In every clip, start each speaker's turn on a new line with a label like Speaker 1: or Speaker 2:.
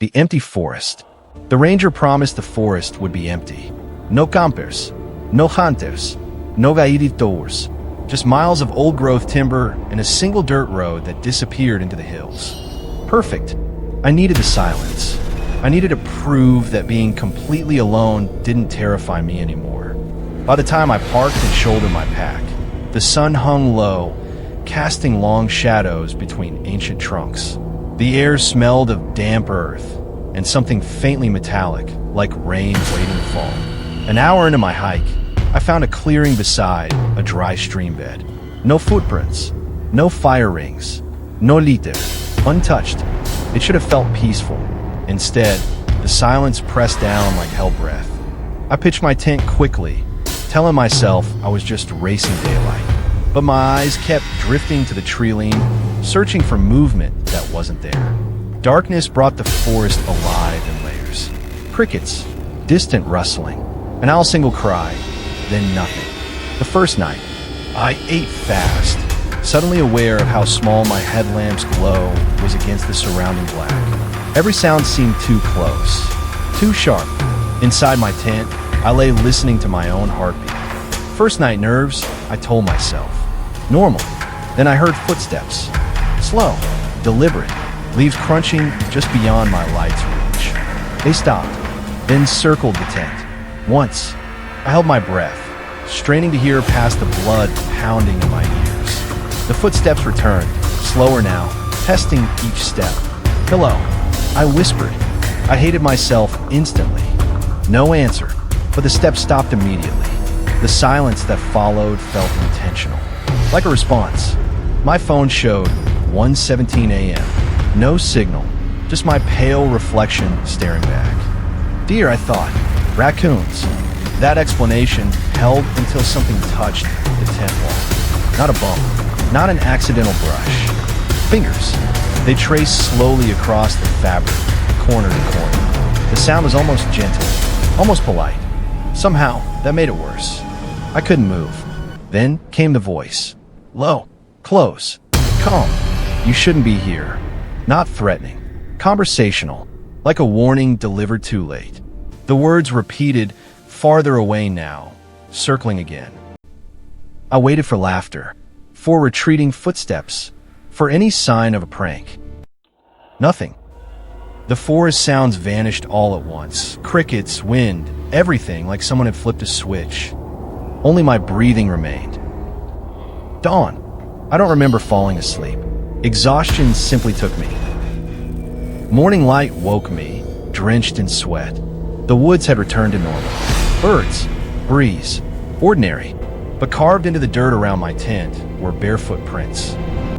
Speaker 1: The empty forest. The ranger promised the forest would be empty. No campers, no hunters, no gaiditors. Just miles of old-growth timber and a single dirt road that disappeared into the hills. Perfect. I needed the silence. I needed to prove that being completely alone didn't terrify me anymore. By the time I parked and shouldered my pack, the sun hung low, casting long shadows between ancient trunks. The air smelled of damp earth and something faintly metallic, like rain waiting to fall. An hour into my hike, I found a clearing beside a dry stream bed. No footprints, no fire rings, no litter, untouched. It should have felt peaceful. Instead, the silence pressed down like hell breath. I pitched my tent quickly, telling myself I was just racing daylight. But my eyes kept drifting to the tree-line, searching for movement that wasn't there. Darkness brought the forest alive in layers. Crickets, distant rustling, an owl single cry, then nothing. The first night, I ate fast, suddenly aware of how small my headlamp's glow was against the surrounding black. Every sound seemed too close, too sharp. Inside my tent, I lay listening to my own heartbeat. First night nerves, I told myself. Normal. Then I heard footsteps. Slow, deliberate, leaves crunching just beyond my light's reach. They stopped, then circled the tent. Once, I held my breath, straining to hear past the blood pounding in my ears. The footsteps returned, slower now, testing each step. Hello, I whispered. I hated myself instantly. No answer, but the steps stopped immediately. The silence that followed felt intentional. Like a response, my phone showed 1:17 a.m. No signal, just my pale reflection staring back. Deer, I thought. Raccoons. That explanation held until something touched the tent wall. Not a bump, not an accidental brush. Fingers. They traced slowly across the fabric, corner to corner. The sound was almost gentle, almost polite. Somehow, that made it worse. I couldn't move. Then came the voice. Low, close, calm. You shouldn't be here. Not threatening. Conversational, like a warning delivered too late. The words repeated, farther away now, circling again. I waited for laughter, for retreating footsteps, for any sign of a prank. Nothing. The forest sounds vanished all at once. Crickets, wind, everything like someone had flipped a switch. Only my breathing remained. Dawn. I don't remember falling asleep. Exhaustion simply took me. Morning light woke me, drenched in sweat. The woods had returned to normal. Birds, breeze, ordinary, but carved into the dirt around my tent were barefoot prints.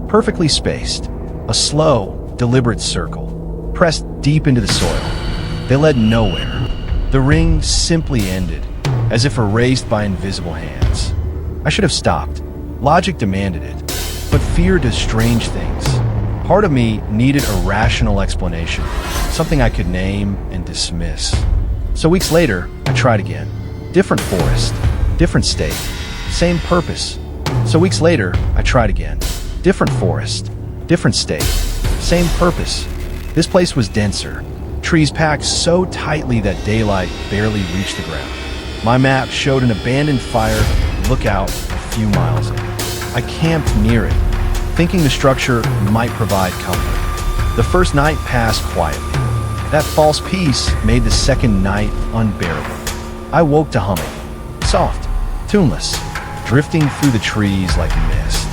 Speaker 1: Perfectly spaced, a slow, deliberate circle, pressed deep into the soil. They led nowhere. The ring simply ended, as if erased by invisible hands. I should have stopped. Logic demanded it, but fear does strange things. Part of me needed a rational explanation, something I could name and dismiss. So weeks later, I tried again. Different forest, different state, same purpose. So weeks later, I tried again. Different forest, different state, same purpose. This place was denser, trees packed so tightly that daylight barely reached the ground. My map showed an abandoned fire lookout a few miles in. I camped near it, thinking the structure might provide comfort. The first night passed quietly. That false peace made the second night unbearable. I woke to humming, soft, tuneless, drifting through the trees like mist.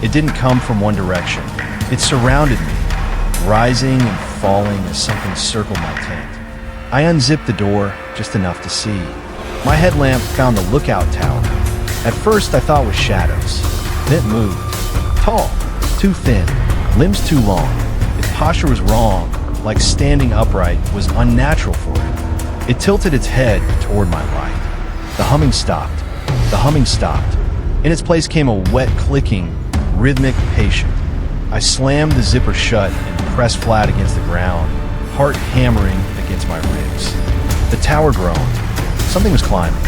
Speaker 1: It didn't come from one direction. It surrounded me, rising and falling as something circled my tent. I unzipped the door just enough to see. My headlamp found the lookout tower. At first I thought it was shadows. Then it moved. Tall, too thin, limbs too long. Its posture was wrong, like standing upright was unnatural for it. It tilted its head toward my right. The humming stopped. The humming stopped. In its place came a wet clicking, rhythmic patient. I slammed the zipper shut and pressed flat against the ground, heart hammering against my ribs. The tower groaned. Something was climbing.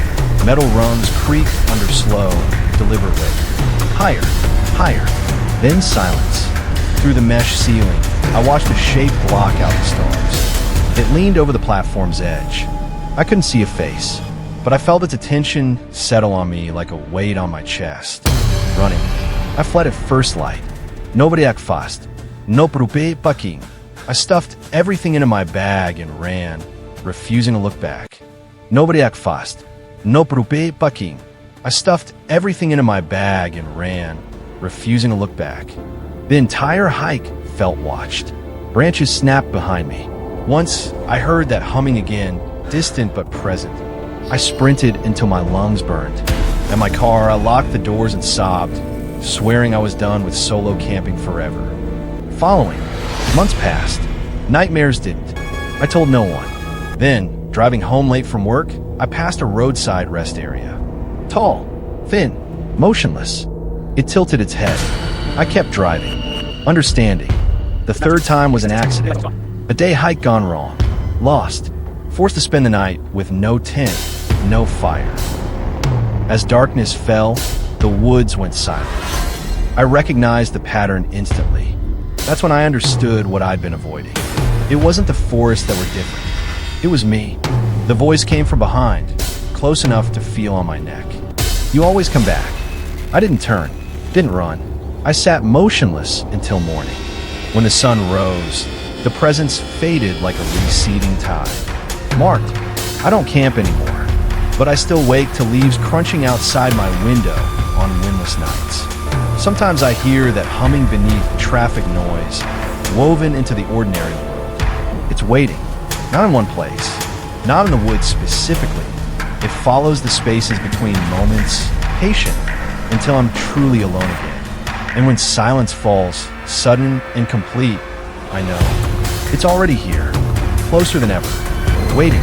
Speaker 1: Metal rungs creaked under slow, deliberate weight. Higher, higher, then silence. Through the mesh ceiling, I watched a shape block out the stars. It leaned over the platform's edge. I couldn't see a face, but I felt its attention settle on me like a weight on my chest. Running, I fled at first light. Nobody act fast. No preocupe paquim. I stuffed everything into my bag and ran, refusing to look back. Nobody act fast. No preocupe paquim. I stuffed everything into my bag and ran, refusing to look back. The entire hike felt watched. Branches snapped behind me. Once, I heard that humming again, distant but present. I sprinted until my lungs burned. At my car, I locked the doors and sobbed, swearing I was done with solo camping forever. Following, months passed. Nightmares didn't. I told no one. Then, driving home late from work, I passed a roadside rest area. Tall, thin, motionless. It tilted its head. I kept driving, understanding. The third time was an accident. A day hike gone wrong. Lost. Forced to spend the night with no tent, no fire. As darkness fell, the woods went silent. I recognized the pattern instantly. That's when I understood what I'd been avoiding. It wasn't the forest that were different. It was me. The voice came from behind, close enough to feel on my neck. You always come back. I didn't turn, didn't run. I sat motionless until morning. When the sun rose, the presence faded like a receding tide. Marked, I don't camp anymore, but I still wake to leaves crunching outside my window on windless nights. Sometimes I hear that humming beneath traffic noise, woven into the ordinary world. It's waiting, not in one place, not in the woods specifically. It follows the spaces between moments, patient, until I'm truly alone again. And when silence falls, sudden and complete, I know. It's already here, closer than ever, waiting.